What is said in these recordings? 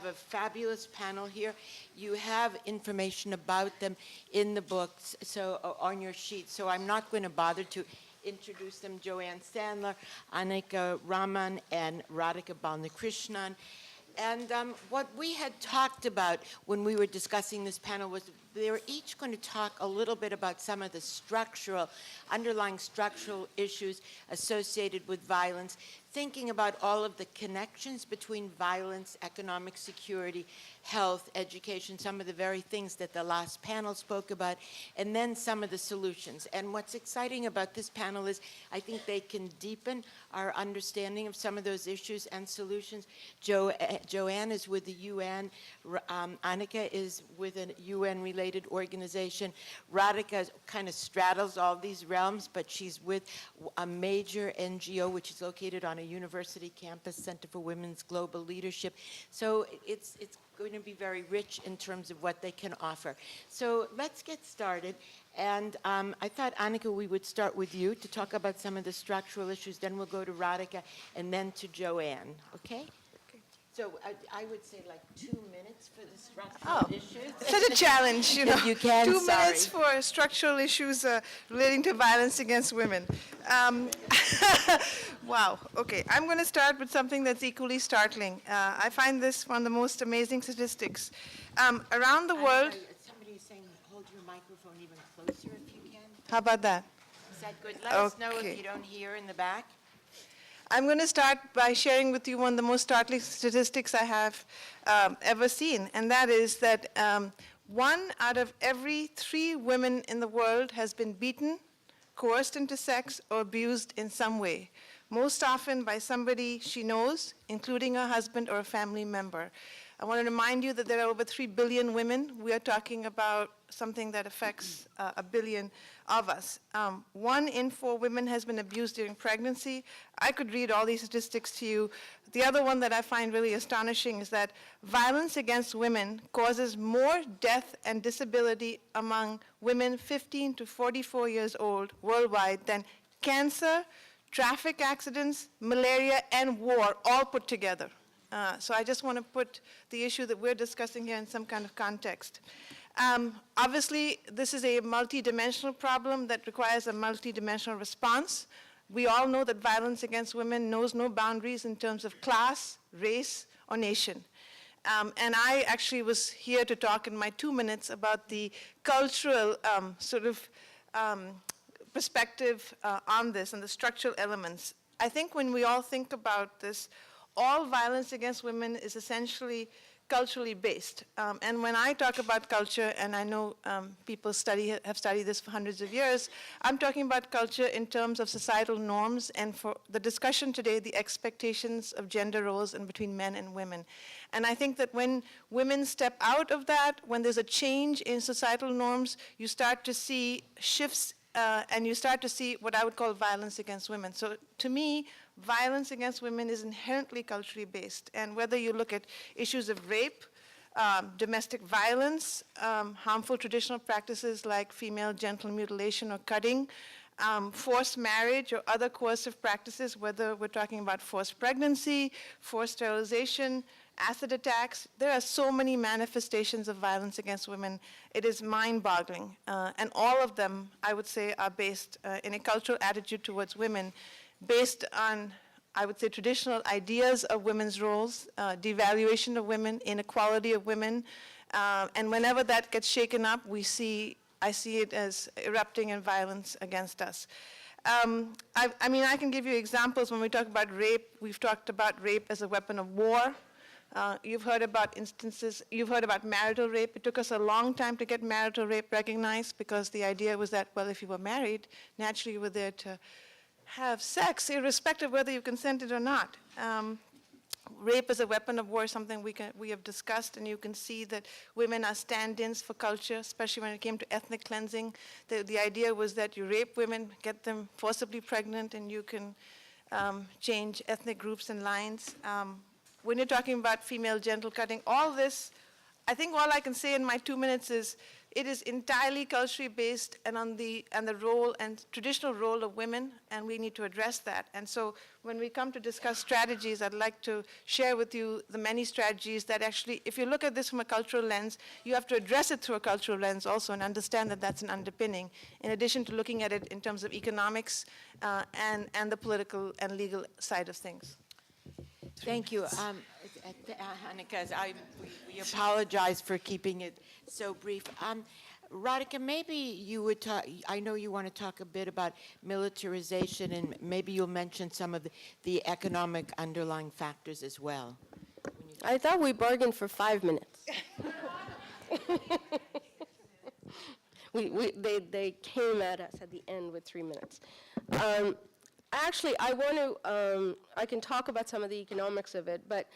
have a fabulous panel here. You have information about them in the books, so on your sheet. So I'm not going to bother to introduce them. Joanne Sandler, Anika Raman, and Radhika Balnakrishnan. And what we had talked about when we were discussing this panel was they were each going to talk a little bit about some of the underlying structural issues associated with violence, thinking about all of the connections between violence, economic security, health, education, some of the very things that the last panel spoke about, and then some of the solutions. And what's exciting about this panel is I think they can deepen our understanding of some of those issues and solutions. Joanne is with the UN. Annika is with a UN-related organization. Radhika kind of straddles all these realms, but she's with a major NGO, which is located on a university campus, Center for Women's Global Leadership. So it's going to be very rich in terms of what they can offer. So let's get started. And I thought, Annika, we would start with you to talk about some of the structural issues. Then we'll go to Radhika and then to Joanne, okay? So I would say like 2 minutes for the structural issues. Such a challenge, you know. If you can, 2 sorry. minutes for structural issues relating to violence against women. Wow, okay. I'm going to start with something that's equally startling. I find this one of the most amazing statistics. Around the world... Somebody is saying hold your microphone even closer if you can. How about that? Is that good? Let us know if you don't hear in the back. I'm going to start by sharing with you one of the most startling statistics I have ever seen, and that is that 1 out of every 3 women in the world has been beaten, coerced into sex, or abused in some way, most often by somebody she knows, including her husband or a family member. I want to remind you that there are over 3 billion women. We are talking about something that affects 1 billion of us. 1 in 4 women has been abused during pregnancy. I could read all these statistics to you. The other one that I find really astonishing is that violence against women causes more death and disability among women 15 to 44 years old worldwide than cancer, traffic accidents, malaria, and war all put together. So I just want to put the issue that we're discussing here in some kind of context. Obviously, this is a multidimensional problem that requires a multidimensional response. We all know that violence against women knows no boundaries in terms of class, race, or nation. And I actually was here to talk in my 2 minutes about the cultural perspective on this and the structural elements. I think when we all think about this, all violence against women is essentially culturally based. And when I talk about culture, and I know people have studied this for hundreds of years, I'm talking about culture in terms of societal norms, and for the discussion today, the expectations of gender roles and between men and women. And I think that when women step out of that, when there's a change in societal norms, you start to see shifts and you start to see what I would call violence against women. So to me, violence against women is inherently culturally based. And whether you look at issues of rape, domestic violence, harmful traditional practices like female genital mutilation or cutting, forced marriage or other coercive practices, whether we're talking about forced pregnancy, forced sterilization, acid attacks, there are so many manifestations of violence against women. It is mind-boggling. And all of them, I would say, are based in a cultural attitude towards women, based on, I would say, traditional ideas of women's roles, devaluation of women, inequality of women. And whenever that gets shaken up, I see it as erupting in violence against us. I mean, I can give you examples. When we talk about rape, we've talked about rape as a weapon of war. You've heard about instances, you've heard about marital rape. It took us a long time to get marital rape recognized because the idea was that, well, if you were married, naturally you were there to have sex, irrespective of whether you consented or not. Rape as a weapon of war is something we have discussed, and you can see that women are stand-ins for culture, especially when it came to ethnic cleansing. The idea was that you rape women, get them forcibly pregnant, and you can change ethnic groups and lines. When you're talking about female genital cutting, all this, I think all I can say in my 2 minutes is it is entirely culturally based and on the role and traditional role of women, and we need to address that. And so when we come to discuss strategies, I'd like to share with you the many strategies that actually, if you look at this from a cultural lens, you have to address it through a cultural lens also and understand that that's an underpinning, in addition to looking at it in terms of economics and the political and legal side of things. Thank you. Annika, we apologize for keeping it so brief. Radhika, maybe you would talk, I know you want to talk a bit about militarization, and maybe you'll mention some of the economic underlying factors as well. I thought we bargained for 5 minutes. They came at us at the end with 3 minutes. Actually, I can talk about some of the economics of it, but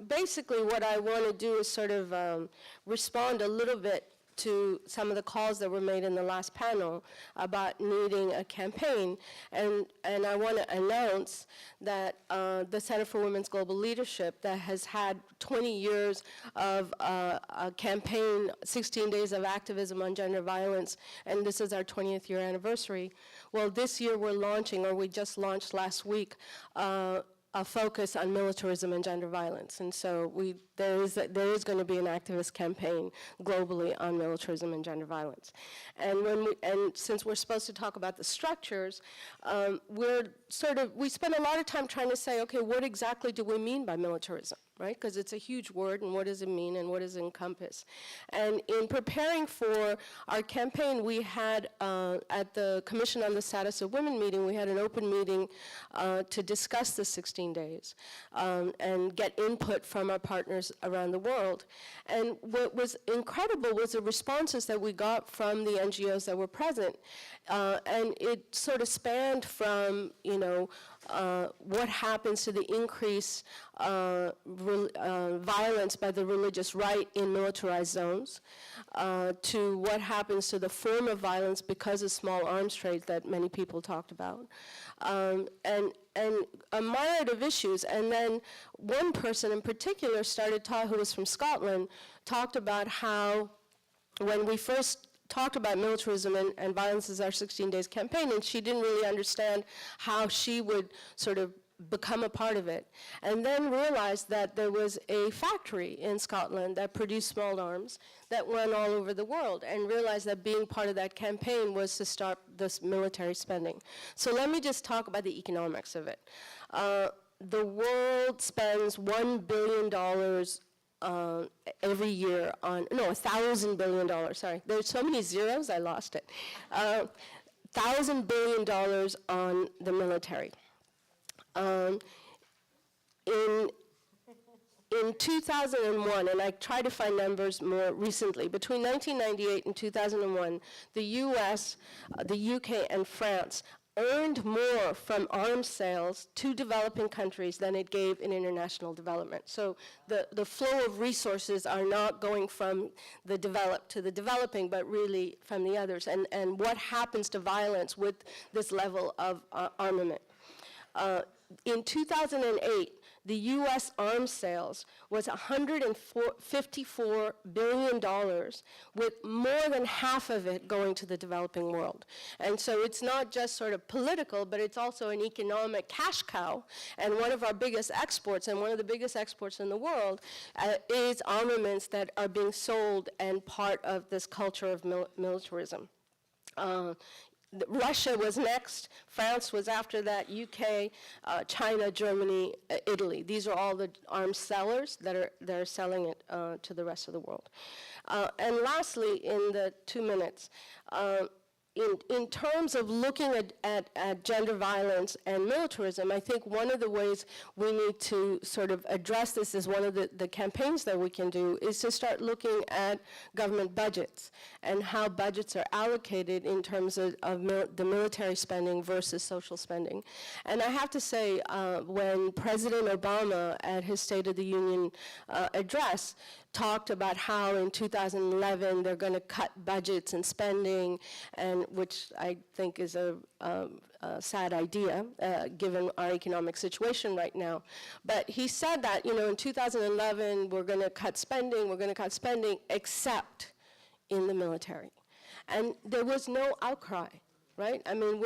basically what I want to do is sort of respond a little bit to some of the calls that were made in the last panel about needing a campaign. And I want to announce that the Center for Women's Global Leadership, that has had 20 years of a campaign, 16 days of activism on gender violence, and this is our 20th year anniversary. Well, this year we're launching, or we just launched last week, a focus on militarism and gender violence. And so there is going to be an activist campaign globally on militarism and gender violence. And since we're supposed to talk about the structures, we spend a lot of time trying to say, okay, what exactly do we mean by militarism, right? Because it's a huge word, and what does it mean, and what does it encompass? And in preparing for our campaign, we had, at the Commission on the Status of Women meeting, we had an open meeting to discuss the 16 days and get input from our partners around the world. And what was incredible was the responses that we got from the NGOs that were present. And it sort of spanned from, what happens to the increased violence by the religious right in militarized zones, to what happens to the form of violence because of small arms trade that many people talked about, and a myriad of issues. And then one person in particular who was from Scotland, talked about how when we first talked about militarism and violence as our 16 days campaign, and she didn't really understand how she would sort of become a part of it, and then realized that there was a factory in Scotland that produced small arms that went all over the world, and realized that being part of that campaign was to start this military spending. So let me just talk about the economics of it. The world spends $1 billion every year on, no, $1,000 billion, sorry. There's so many zeros, I lost it. $1,000 billion on the military. In 2001, and I try to find numbers more recently, between 1998 and 2001, the US, the UK, and France earned more from arms sales to developing countries than it gave in international development. So the flow of resources are not going from the developed to the developing, but really from the others. And what happens to violence with this level of armament? In 2008, the U.S. arms sales was $154 billion, with more than half of it going to the developing world. And so it's not just sort of political, but it's also an economic cash cow. And one of our biggest exports, and one of the biggest exports in the world, is armaments that are being sold and part of this culture of militarism. Russia was next, France was after that, UK, China, Germany, Italy. These are all the arms sellers that are selling it to the rest of the world. And lastly, in the 2 minutes, in terms of looking at gender violence and militarism, I think one of the ways we need to sort of address this is one of the campaigns that we can do is to start looking at government budgets and how budgets are allocated in terms of the military spending versus social spending. And I have to say, when President Obama at his State of the Union address talked about how in 2011 they're going to cut budgets and spending, and which I think is a sad idea given our economic situation right now. But he said that, in 2011 we're going to cut spending, except in the military. And there was no outcry, right? I mean,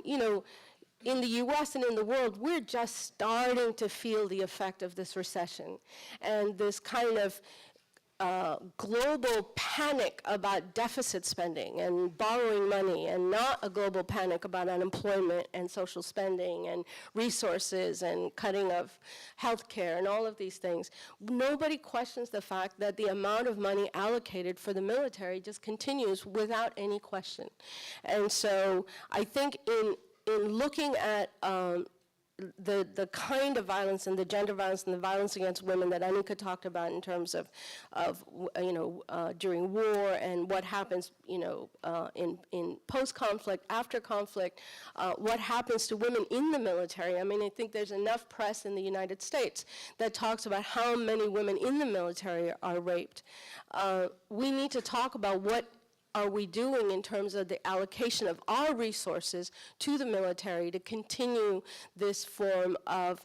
you know, in the US and in the world, we're just starting to feel the effect of this recession and this kind of global panic about deficit spending and borrowing money, and not a global panic about unemployment and social spending and resources and cutting of health care and all of these things. Nobody questions the fact that the amount of money allocated for the military just continues without any question. And so I think in looking at the kind of violence and the gender violence and the violence against women that Anika talked about in terms of during war and what happens, in post-conflict, after conflict, what happens to women in the military. I mean, I think there's enough press in the United States that talks about how many women in the military are raped. We need to talk about what are we doing in terms of the allocation of our resources to the military to continue this form of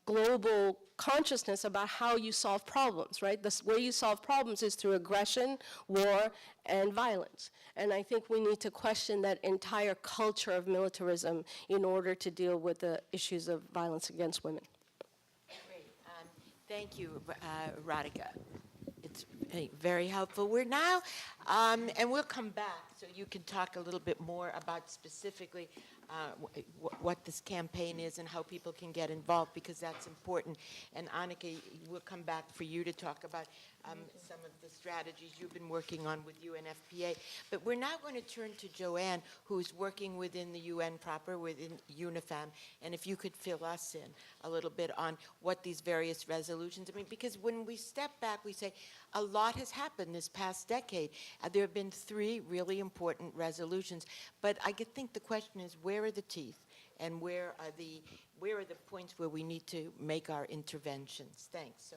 global consciousness about how you solve problems, right? The way you solve problems is through aggression, war, and violence. And I think we need to question that entire culture of militarism in order to deal with the issues of violence against women. Great. Thank you, Radhika. It's very helpful. We're now, and we'll come back so you can talk a little bit more about specifically what this campaign is and how people can get involved, because that's important. And Annika, we'll come back for you to talk about some of the strategies you've been working on with UNFPA. But we're now going to turn to Joanne, who's working within the UN proper, within UNIFAM, and if you could fill us in a little bit on what these various resolutions, I mean, because when we step back, we say a lot has happened this past decade. There have been 3 really important resolutions, but I think the question is, where are the teeth, and where are the points where we need to make our interventions? Thanks. So.